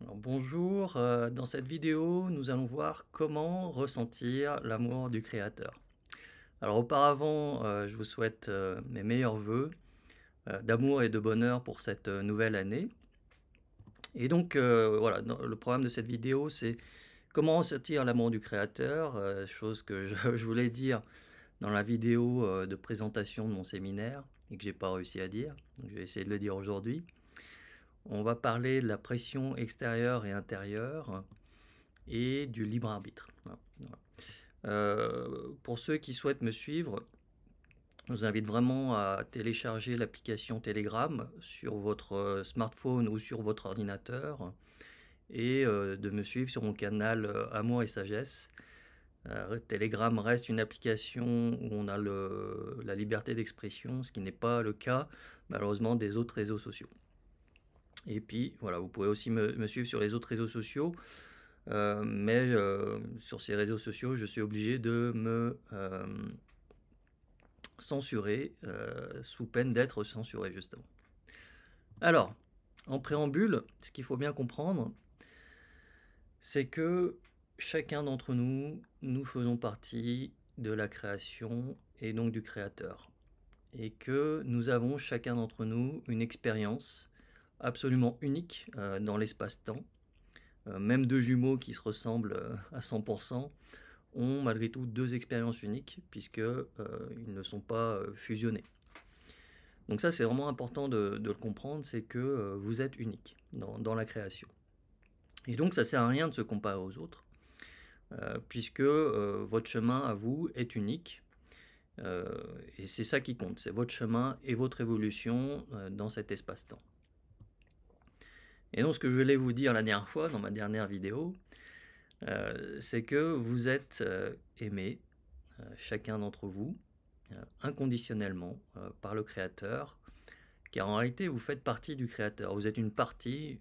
Alors, bonjour, dans cette vidéo, nous allons voir comment ressentir l'amour du créateur. Alors auparavant, je vous souhaite, mes meilleurs vœux, d'amour et de bonheur pour cette, nouvelle année. Et donc, voilà, dans le programme de cette vidéo, c'est comment ressentir l'amour du créateur, chose que je je voulais dire dans la vidéo, de présentation de mon séminaire et que j'ai pas réussi à dire. Donc je vais essayer de le dire aujourd'hui. On va parler de la pression extérieure et intérieure et du libre arbitre. Voilà, voilà. Pour ceux qui souhaitent me suivre, je vous invite vraiment à télécharger l'application Telegram sur votre, smartphone ou sur votre ordinateur et de me suivre sur mon canal, Amour et sagesse. Telegram reste une application où on a la liberté d'expression, ce qui n'est pas le cas malheureusement des autres réseaux sociaux. Et puis voilà, vous pouvez aussi me suivre sur les autres réseaux sociaux. Mais sur ces réseaux sociaux, je suis obligé de me censurer, sous peine d'être censuré justement. Alors, en préambule, ce qu'il faut bien comprendre, c'est que chacun d'entre nous, nous faisons partie de la création et donc du créateur. Et que nous avons chacun d'entre nous une expérience absolument unique dans l'espace-temps. Même deux jumeaux qui se ressemblent à 100% ont malgré tout deux expériences uniques puisque ils ne sont pas fusionnés. Donc ça c'est vraiment important de le comprendre, c'est que vous êtes unique dans la création. Et donc ça sert à rien de se comparer aux autres, puisque votre chemin à vous est unique. Et c'est ça qui compte, c'est votre chemin et votre évolution dans cet espace-temps. Et donc ce que je voulais vous dire la dernière fois, dans ma dernière vidéo, c'est que vous êtes aimé, chacun d'entre vous, inconditionnellement par le Créateur, car en réalité vous faites partie du Créateur, vous êtes une partie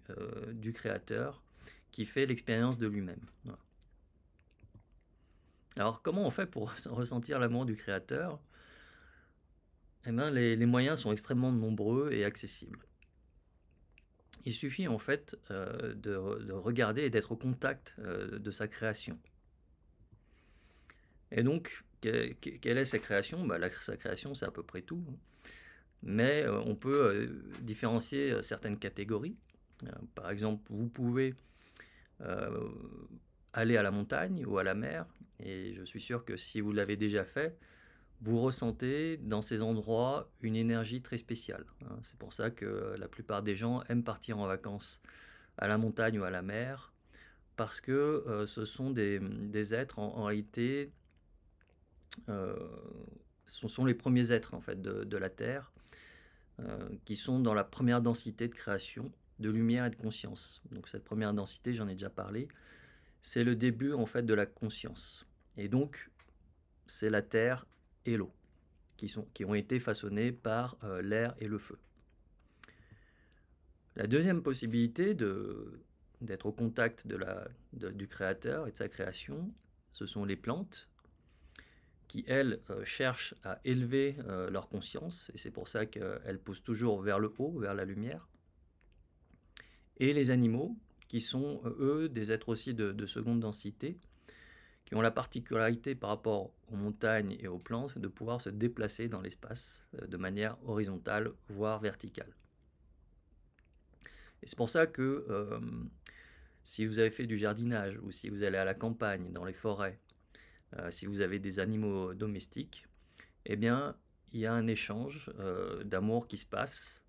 du Créateur qui fait l'expérience de lui-même. Voilà. Alors comment on fait pour ressentir l'amour du Créateur? Eh bien, les moyens sont extrêmement nombreux et accessibles. Il suffit en fait de regarder et d'être au contact de sa création. Et donc, quelle est sa création? Bah, sa création, c'est à peu près tout, hein. Mais on peut différencier certaines catégories. Par exemple, vous pouvez euh, aller à la montagne ou à la mer, et je suis sûr que si vous l'avez déjà fait, vous ressentez dans ces endroits une énergie très spéciale, hein. C'est pour ça que la plupart des gens aiment partir en vacances à la montagne ou à la mer, parce que ce sont des êtres en réalité, euh, ce sont les premiers êtres en fait de la Terre, qui sont dans la première densité de création, de lumière et de conscience. Donc cette première densité, j'en ai déjà parlé, c'est le début en fait de la conscience. Et donc c'est la terre et l'eau qui ont été façonnés par l'air et le feu. La deuxième possibilité d'être au contact du créateur et de sa création, ce sont les plantes qui, elles, cherchent à élever leur conscience, et c'est pour ça qu'elles poussent toujours vers le haut, vers la lumière. Et les animaux, qui sont, eux, des êtres aussi de seconde densité, qui ont la particularité par rapport aux montagnes et aux plantes de pouvoir se déplacer dans l'espace de manière horizontale, voire verticale. Et c'est pour ça que si vous avez fait du jardinage ou si vous allez à la campagne, dans les forêts, si vous avez des animaux domestiques, eh bien, il y a un échange d'amour qui se passe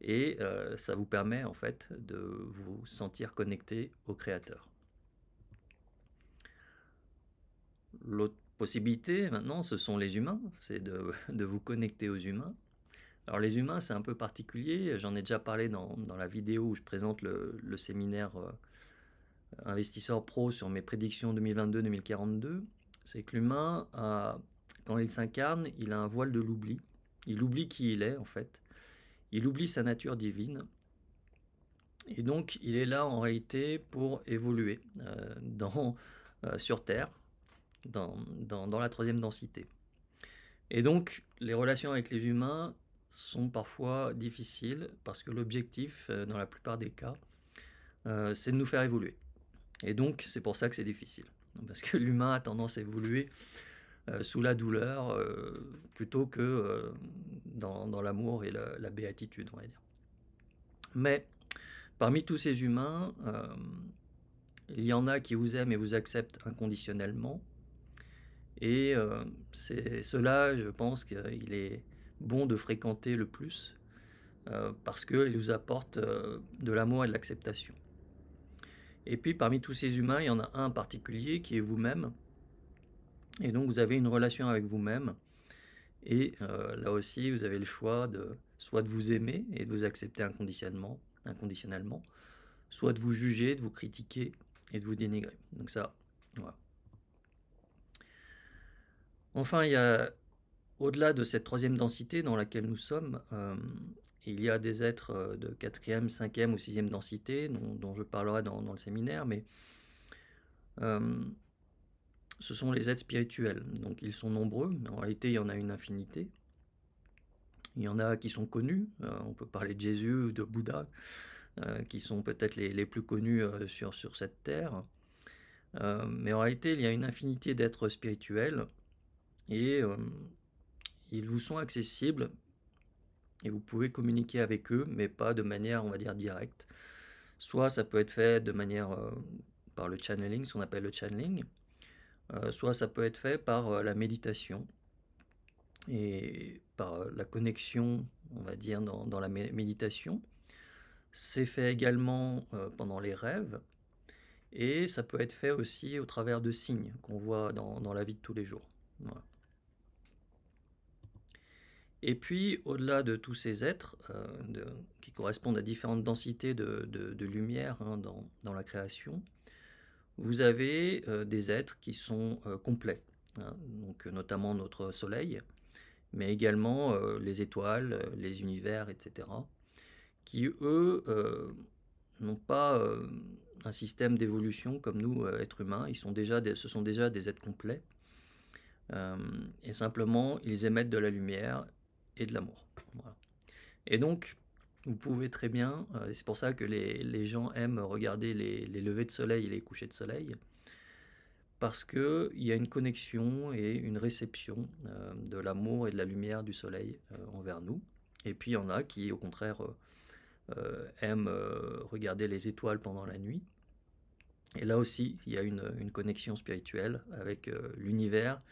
et ça vous permet en fait de vous sentir connecté au Créateur. L'autre possibilité maintenant, ce sont les humains, c'est de vous connecter aux humains. Alors les humains, c'est un peu particulier, j'en ai déjà parlé dans la vidéo où je présente le séminaire investisseur pro sur mes prédictions 2022-2042. C'est que l'humain, quand il s'incarne, il a un voile de l'oubli. Il oublie qui il est en fait. Il oublie sa nature divine. Et donc il est là en réalité pour évoluer sur Terre, dans la troisième densité. Et donc, les relations avec les humains sont parfois difficiles parce que l'objectif, dans la plupart des cas, c'est de nous faire évoluer. Et donc, c'est pour ça que c'est difficile. Parce que l'humain a tendance à évoluer sous la douleur plutôt que dans l'amour et la béatitude, on va dire. Mais parmi tous ces humains, il y en a qui vous aiment et vous acceptent inconditionnellement. Et c'est cela, je pense qu'il est bon de fréquenter le plus parce qu'il vous apporte de l'amour et de l'acceptation. Et puis parmi tous ces humains, il y en a un en particulier qui est vous-même. Et donc vous avez une relation avec vous-même. Et là aussi, vous avez le choix de soit de vous aimer et de vous accepter inconditionnellement, soit de vous juger, de vous critiquer et de vous dénigrer. Donc ça, voilà. Enfin, il y a, au-delà de cette troisième densité dans laquelle nous sommes, il y a des êtres de quatrième, cinquième ou sixième densité dont je parlerai dans le séminaire, mais ce sont les êtres spirituels. Donc ils sont nombreux, mais en réalité il y en a une infinité. Il y en a qui sont connus, on peut parler de Jésus ou de Bouddha, qui sont peut-être les plus connus sur cette terre. Mais en réalité il y a une infinité d'êtres spirituels et ils vous sont accessibles et vous pouvez communiquer avec eux, mais pas de manière, on va dire, directe. Soit ça peut être fait de manière par le channeling, ce qu'on appelle le channeling, soit ça peut être fait par la méditation et par la connexion, on va dire, dans la méditation. C'est fait également pendant les rêves et ça peut être fait aussi au travers de signes qu'on voit dans la vie de tous les jours. Voilà. Et puis, au-delà de tous ces êtres qui correspondent à différentes densités de lumière dans la création, vous avez des êtres qui sont complets, hein, donc notamment notre Soleil, mais également les étoiles, les univers, etc., qui, eux, n'ont pas un système d'évolution comme nous, êtres humains. Ce sont déjà des êtres complets, et simplement, ils émettent de la lumière et de l'amour. Voilà. Et donc, vous pouvez très bien, c'est pour ça que les gens aiment regarder les levées de soleil et les couchers de soleil, parce qu'il y a une connexion et une réception de l'amour et de la lumière du soleil envers nous. Et puis il y en a qui, au contraire, aiment regarder les étoiles pendant la nuit. Et là aussi, il y a une connexion spirituelle avec l'univers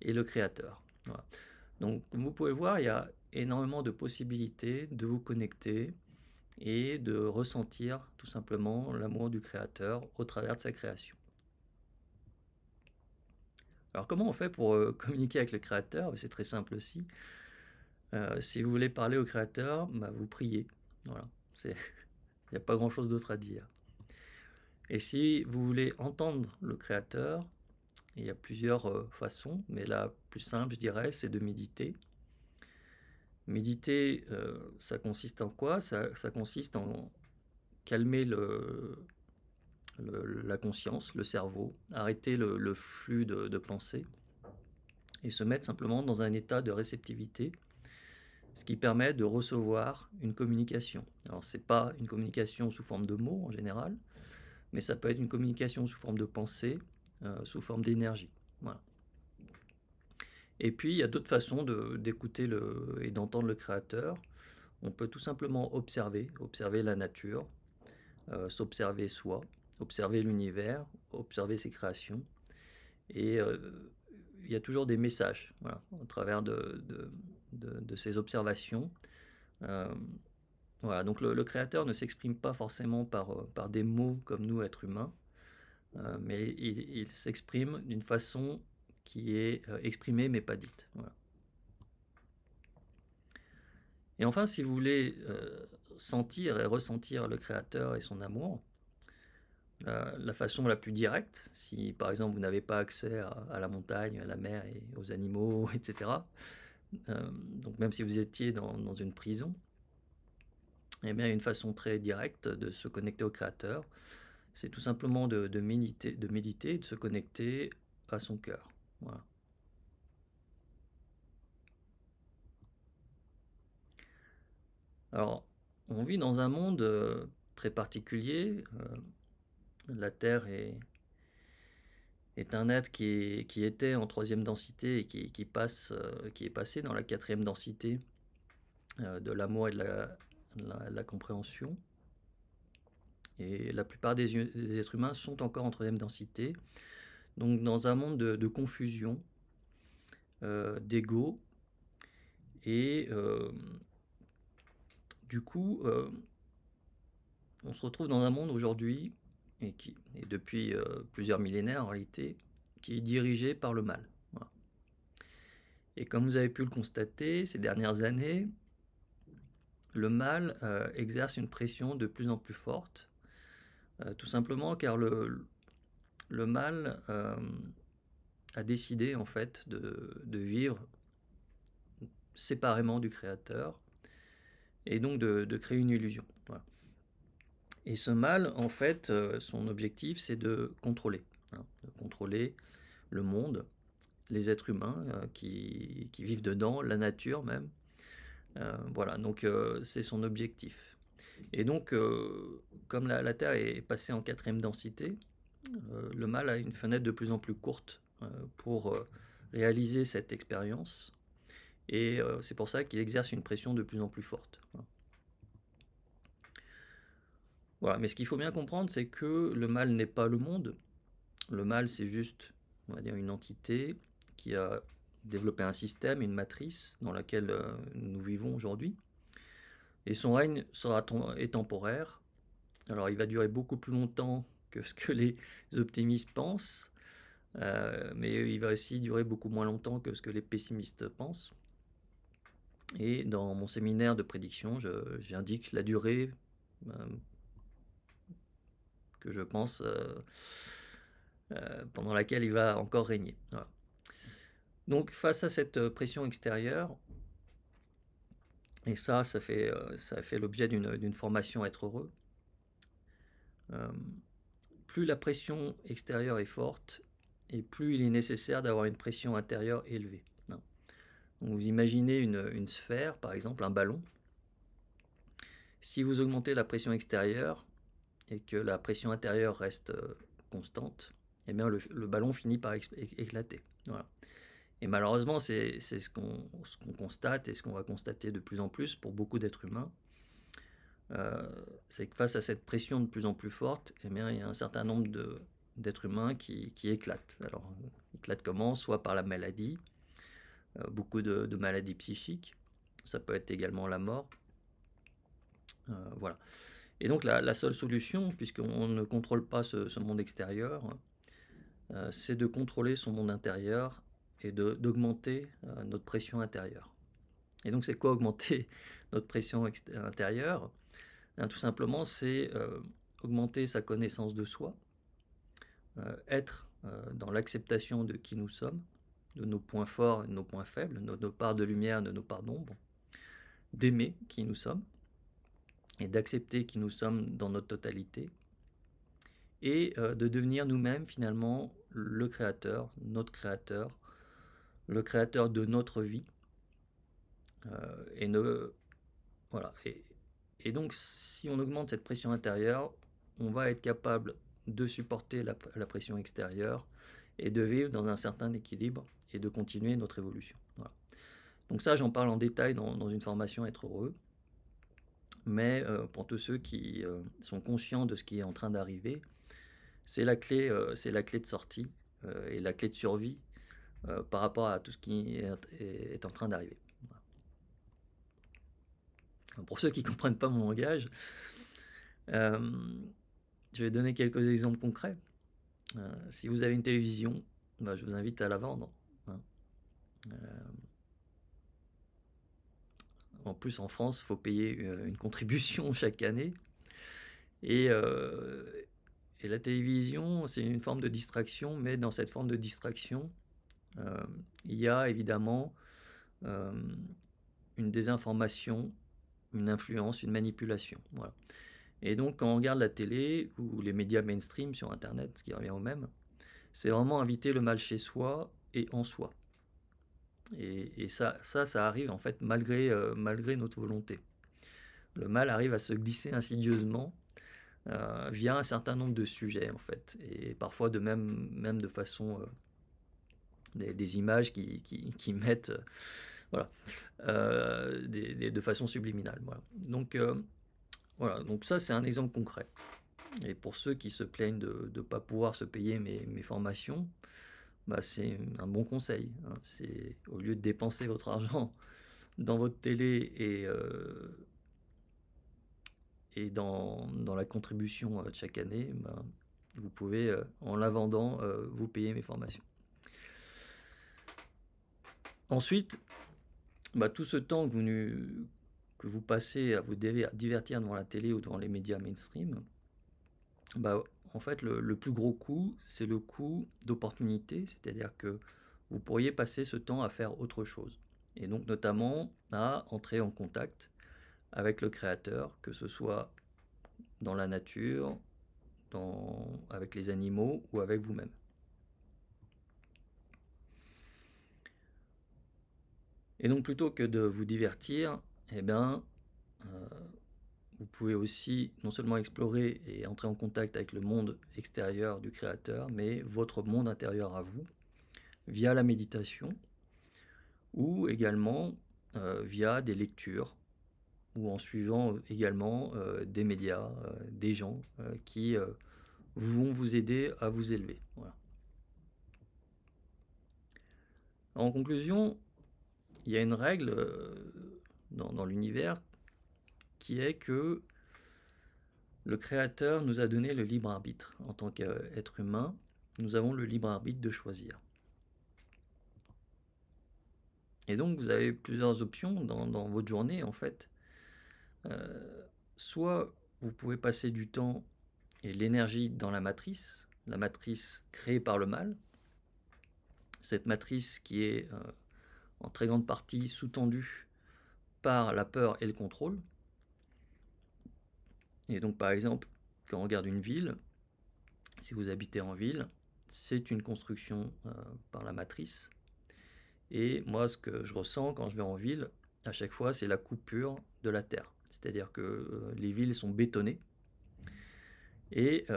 et le Créateur. Voilà. Donc, comme vous pouvez voir, il y a énormément de possibilités de vous connecter et de ressentir tout simplement l'amour du Créateur au travers de sa création. Alors comment on fait pour communiquer avec le Créateur? C'est très simple aussi. Si vous voulez parler au Créateur, bah, vous priez. Voilà. Il n'y a pas grand-chose d'autre à dire. Et si vous voulez entendre le Créateur, il y a plusieurs façons, mais la plus simple, je dirais, c'est de méditer. Méditer, ça consiste en quoi? Ça consiste en calmer la conscience, le cerveau, arrêter le flux de pensée et se mettre simplement dans un état de réceptivité, ce qui permet de recevoir une communication. Alors c'est pas une communication sous forme de mots en général, mais ça peut être une communication sous forme de pensée, sous forme d'énergie. Voilà. Et puis il y a d'autres façons d'écouter et d'entendre le Créateur. On peut tout simplement observer la nature, s'observer soi, observer l'univers, observer ses créations. Et il y a toujours des messages, voilà, au travers de ces observations. Voilà, donc le Créateur ne s'exprime pas forcément par des mots comme nous, êtres humains, mais il s'exprime d'une façon qui est exprimée mais pas dite. Voilà. Et enfin, si vous voulez sentir et ressentir le Créateur et son amour, la façon la plus directe, si par exemple vous n'avez pas accès à la montagne, à la mer et aux animaux, etc., donc même si vous étiez dans une prison, eh bien une façon très directe de se connecter au Créateur, c'est tout simplement de méditer et de se connecter à son cœur. Voilà. Alors, on vit dans un monde très particulier. La Terre est un être qui était en troisième densité et qui est passé dans la quatrième densité de l'amour et de la compréhension. Et la plupart des êtres humains sont encore en troisième densité, donc dans un monde de confusion, d'ego, et du coup, on se retrouve dans un monde aujourd'hui, et depuis plusieurs millénaires en réalité, qui est dirigé par le mal. Voilà. Et comme vous avez pu le constater ces dernières années, le mal exerce une pression de plus en plus forte, tout simplement car le mal a décidé en fait de vivre séparément du Créateur et donc de créer une illusion. Voilà. Et ce mal, en fait, son objectif, c'est de contrôler le monde, les êtres humains qui vivent dedans, la nature même. Voilà, donc c'est son objectif. Et donc, comme la Terre est passée en quatrième densité, le mal a une fenêtre de plus en plus courte pour réaliser cette expérience. Et c'est pour ça qu'il exerce une pression de plus en plus forte. Voilà, mais ce qu'il faut bien comprendre, c'est que le mal n'est pas le monde. Le mal, c'est juste, on va dire, une entité qui a développé un système, une matrice dans laquelle nous vivons aujourd'hui. Et son règne est temporaire. Alors, il va durer beaucoup plus longtemps que ce que les optimistes pensent, mais il va aussi durer beaucoup moins longtemps que ce que les pessimistes pensent. Et dans mon séminaire de prédiction, j'indique la durée que je pense pendant laquelle il va encore régner. Voilà. Donc face à cette pression extérieure, et ça fait l'objet d'une formation être heureux, plus la pression extérieure est forte, et plus il est nécessaire d'avoir une pression intérieure élevée. Donc vous imaginez une sphère, par exemple un ballon. Si vous augmentez la pression extérieure et que la pression intérieure reste constante, eh bien le ballon finit par éclater. Voilà. Et malheureusement, c'est ce qu'on constate et ce qu'on va constater de plus en plus pour beaucoup d'êtres humains. C'est que face à cette pression de plus en plus forte, eh bien, il y a un certain nombre d'êtres humains qui éclatent. Alors, ils éclatent comment? Soit par la maladie, beaucoup de maladies psychiques, ça peut être également la mort. Voilà. Et donc la seule solution, puisqu'on ne contrôle pas ce monde extérieur, c'est de contrôler son monde intérieur et d'augmenter notre pression intérieure. Et donc c'est quoi augmenter notre pression intérieure? Tout simplement, c'est augmenter sa connaissance de soi, être dans l'acceptation de qui nous sommes, de nos points forts et de nos points faibles, de nos parts de lumière, de nos parts d'ombre, d'aimer qui nous sommes et d'accepter qui nous sommes dans notre totalité, et de devenir nous-mêmes finalement le créateur, notre créateur, le créateur de notre vie. Voilà. Et donc si on augmente cette pression intérieure, on va être capable de supporter la pression extérieure et de vivre dans un certain équilibre et de continuer notre évolution. Voilà. Donc ça, j'en parle en détail dans une formation Être heureux. Mais pour tous ceux qui sont conscients de ce qui est en train d'arriver, c'est la clé de sortie et la clé de survie par rapport à tout ce qui est en train d'arriver. Voilà. Pour ceux qui ne comprennent pas mon langage, je vais donner quelques exemples concrets. Si vous avez une télévision, je vous invite à la vendre. Hein. En plus, en France, il faut payer une contribution chaque année. Et la télévision, c'est une forme de distraction, mais dans cette forme de distraction, il y a évidemment une désinformation, une influence, une manipulation. Voilà. Et donc, quand on regarde la télé ou les médias mainstream sur Internet, ce qui revient au même, c'est vraiment inviter le mal chez soi et en soi. Et ça arrive en fait malgré notre volonté. Le mal arrive à se glisser insidieusement via un certain nombre de sujets en fait, et parfois même de façon des images qui mettent voilà, de façon subliminale. Voilà, donc ça c'est un exemple concret. Et pour ceux qui se plaignent de ne pas pouvoir se payer mes formations, bah, c'est un bon conseil, hein. C'est au lieu de dépenser votre argent dans votre télé et dans la contribution de chaque année, bah, vous pouvez, en la vendant, vous payer mes formations. Ensuite, bah, tout ce temps que vous passez à vous divertir devant la télé ou devant les médias mainstream, bah, en fait, le plus gros coût, c'est le coût d'opportunité, c'est-à-dire que vous pourriez passer ce temps à faire autre chose. Et donc, notamment, à entrer en contact avec le créateur, que ce soit dans la nature, avec les animaux ou avec vous-même. Et donc, plutôt que de vous divertir, eh bien, vous pouvez aussi non seulement explorer et entrer en contact avec le monde extérieur du créateur, mais votre monde intérieur à vous, via la méditation, ou également via des lectures, ou en suivant également des médias, des gens qui vont vous aider à vous élever. Voilà. En conclusion, il y a une règle dans l'univers qui est que le Créateur nous a donné le libre arbitre. En tant qu'être humain, nous avons le libre arbitre de choisir. Et donc, vous avez plusieurs options dans votre journée, en fait. Soit vous pouvez passer du temps et l'énergie dans la matrice créée par le mal. Cette matrice qui est en très grande partie sous-tendue par la peur et le contrôle. Et donc, par exemple, quand on regarde une ville, si vous habitez en ville, c'est une construction par la matrice. Et moi, ce que je ressens quand je vais en ville, à chaque fois, c'est la coupure de la terre. C'est-à-dire que les villes sont bétonnées et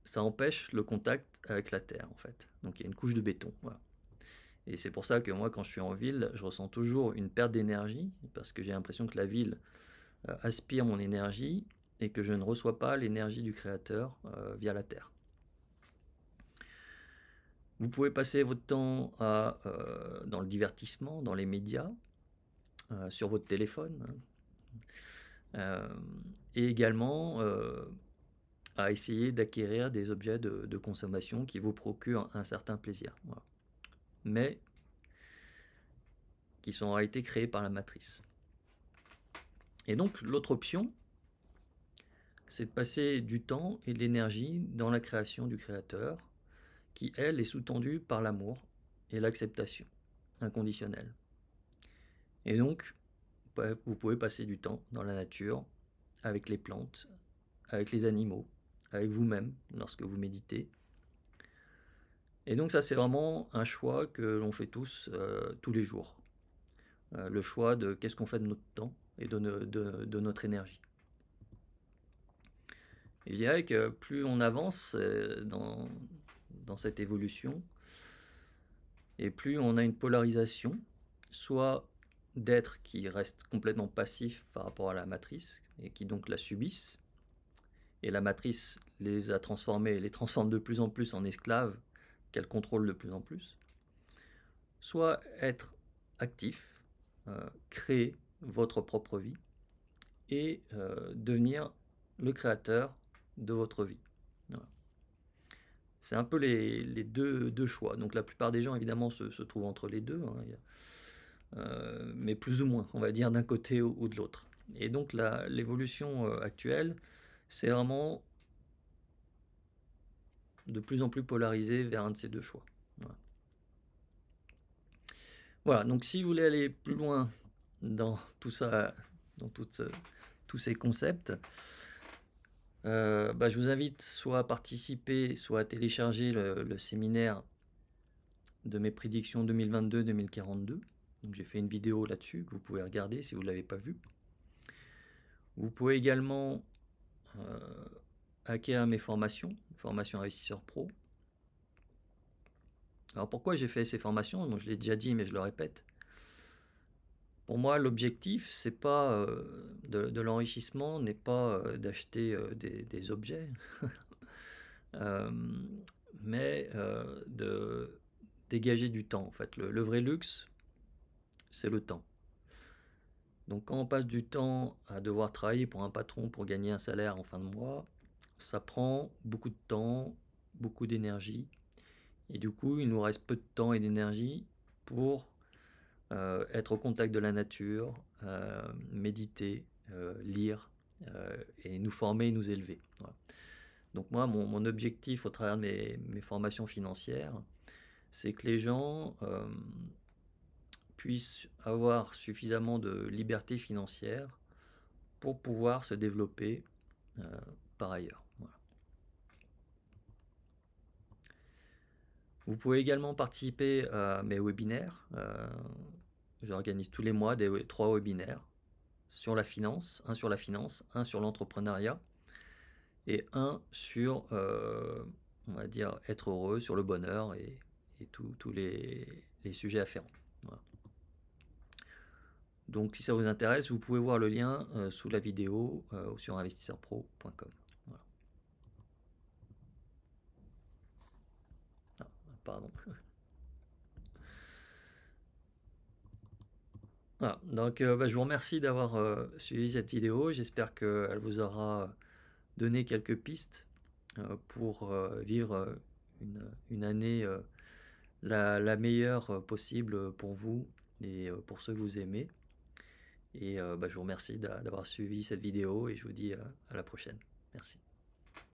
ça empêche le contact avec la terre, en fait. Donc, il y a une couche de béton. Voilà. Et c'est pour ça que moi, quand je suis en ville, je ressens toujours une perte d'énergie parce que j'ai l'impression que la ville aspire mon énergie et que je ne reçois pas l'énergie du Créateur via la terre. Vous pouvez passer votre temps dans le divertissement, dans les médias, sur votre téléphone, et également à essayer d'acquérir des objets de consommation qui vous procurent un certain plaisir, voilà. Mais qui sont en réalité créés par la matrice. Et donc l'autre option, c'est de passer du temps et de l'énergie dans la création du Créateur, qui, elle, est sous-tendue par l'amour et l'acceptation inconditionnelle. Et donc, vous pouvez passer du temps dans la nature, avec les plantes, avec les animaux, avec vous-même lorsque vous méditez. Et donc ça, c'est vraiment un choix que l'on fait tous les jours. Le choix de qu'est-ce qu'on fait de notre temps et de notre énergie. Et je dirais que plus on avance dans cette évolution, et plus on a une polarisation, soit d'êtres qui restent complètement passifs par rapport à la matrice, et qui donc la subissent, et la matrice les a transformés, les transforme de plus en plus en esclaves, qu'elle contrôle de plus en plus, soit être actif, créer votre propre vie, et devenir le créateur de votre vie. Voilà. C'est un peu les deux choix. Donc la plupart des gens, évidemment, se trouvent entre les deux, hein, mais plus ou moins, on va dire, d'un côté ou de l'autre. Et donc l'évolution actuelle, c'est vraiment de plus en plus polarisé vers un de ces deux choix. Voilà. Voilà, donc si vous voulez aller plus loin dans tout ça, dans tous ces concepts, je vous invite soit à participer, soit à télécharger le séminaire de mes prédictions 2022-2042. Donc j'ai fait une vidéo là-dessus que vous pouvez regarder si vous ne l'avez pas vu. Vous pouvez également acquérir mes formations, formation investisseur pro. Alors pourquoi j'ai fait ces formations? Donc, je l'ai déjà dit, mais je le répète. Pour moi, l'objectif, c'est pas de l'enrichissement, n'est pas d'acheter des objets, euh, mais de dégager du temps. En fait, le vrai luxe, c'est le temps. Donc, quand on passe du temps à devoir travailler pour un patron pour gagner un salaire en fin de mois, ça prend beaucoup de temps, beaucoup d'énergie, et du coup, il nous reste peu de temps et d'énergie pour être au contact de la nature, méditer, lire, et nous former et nous élever. Voilà. Donc moi, mon objectif au travers de mes formations financières, c'est que les gens puissent avoir suffisamment de liberté financière pour pouvoir se développer par ailleurs. Voilà. Vous pouvez également participer à mes webinaires. J'organise tous les mois 3 webinaires sur la finance, un sur la finance, un sur l'entrepreneuriat et un sur, on va dire, être heureux, sur le bonheur et tous les sujets afférents. Voilà. Donc si ça vous intéresse, vous pouvez voir le lien sous la vidéo ou sur investisseurpro.com. Voilà. Ah, pardon. Voilà. Donc je vous remercie d'avoir suivi cette vidéo. J'espère qu'elle vous aura donné quelques pistes pour vivre une année la meilleure possible pour vous et pour ceux que vous aimez. Et je vous remercie d'avoir suivi cette vidéo et je vous dis à la prochaine. Merci.